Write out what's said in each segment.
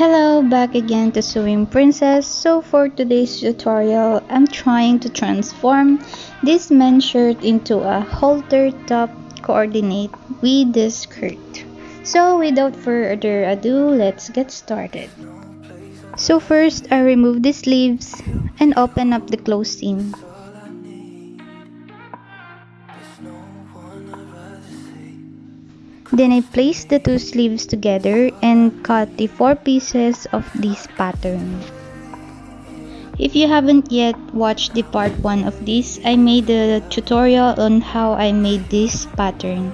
Hello, back again to Sewing Princess. So for today's tutorial, I'm trying to transform this men's shirt into a halter top coordinate with the skirt. So without further ado, let's get started. So first, I remove the sleeves and open up the closing. Then I place the two sleeves together and cut the 4 pieces of this pattern. If you haven't yet watched the part 1 of this, I made a tutorial on how I made this pattern.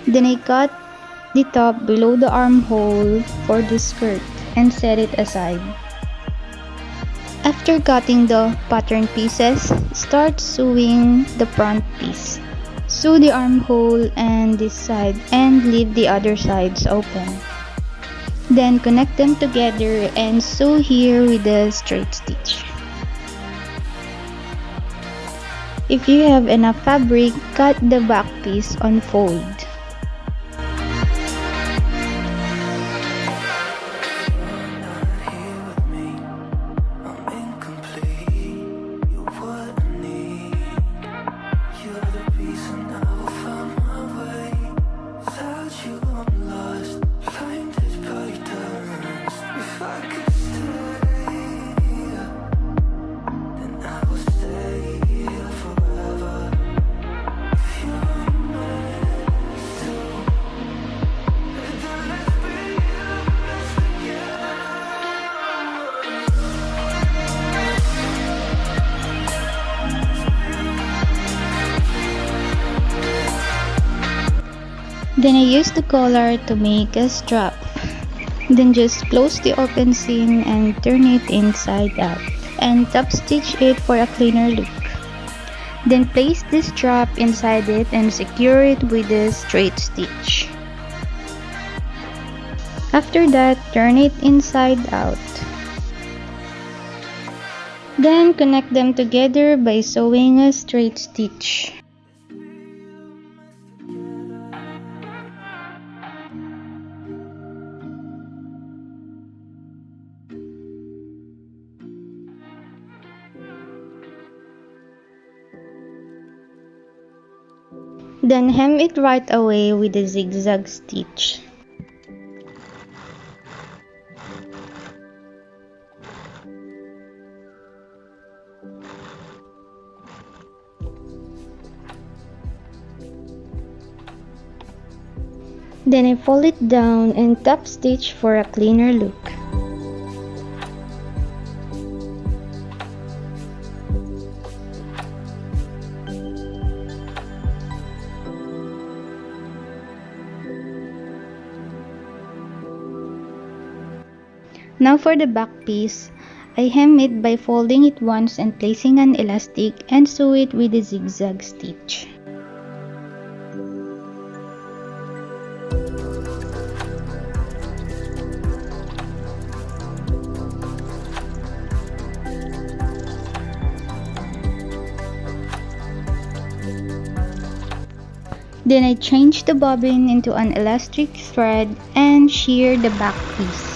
Then I cut the top below the armhole for the skirt and set it aside. After cutting the pattern pieces, start sewing the front piece. Sew the armhole and this side and leave the other sides open. Then connect them together and sew here with a straight stitch. If you have enough fabric, cut the back piece on fold. Then I use the collar to make a strap. Then just close the open seam and turn it inside out and top stitch it for a cleaner look. Then place the strap inside it and secure it with a straight stitch. After that, turn it inside out. Then connect them together by sewing a straight stitch. Then hem it right away with a zigzag stitch. Then I fold it down and top stitch for a cleaner look. Now for the back piece, I hem it by folding it once and placing an elastic and sew it with a zigzag stitch. Then I change the bobbin into an elastic thread and shear the back piece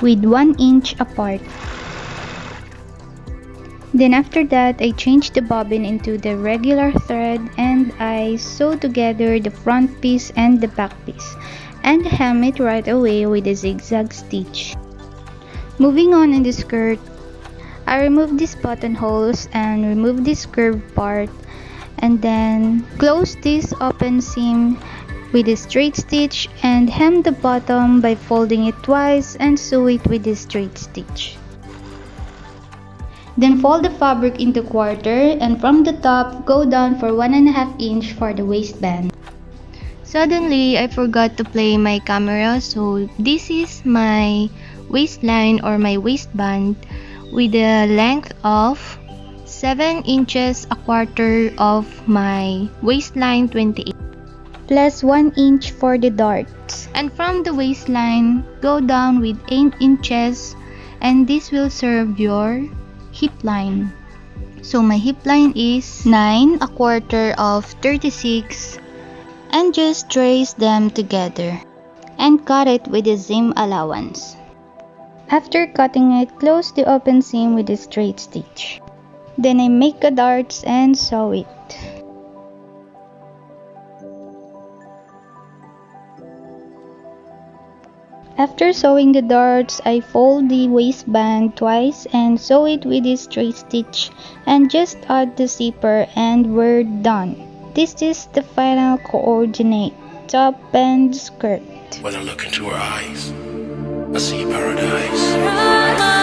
with 1 inch apart. Then after that, I change the bobbin into the regular thread and I sew together the front piece and the back piece and hem it right away with a zigzag stitch. Moving on in the skirt, I remove these buttonholes and remove this curved part and then close this open seam with a straight stitch and hem the bottom by folding it twice and sew it with a straight stitch. Then fold the fabric into quarter and from the top go down for 1.5 inch for the waistband. Suddenly I forgot to play my camera, so this is my waistline or my waistband with a length of 7 inches a quarter of my waistline 28. Plus 1 inch for the darts. And from the waistline, go down with 8 inches and this will serve your hip line. So my hip line is 9 a quarter of 36 and just trace them together and cut it with the seam allowance. After cutting it, close the open seam with a straight stitch. Then I make a darts and sew it. After sewing the darts, I fold the waistband twice and sew it with a straight stitch and just add the zipper and we're done. This is the final coordinate top and skirt. When I look into her eyes, I see paradise.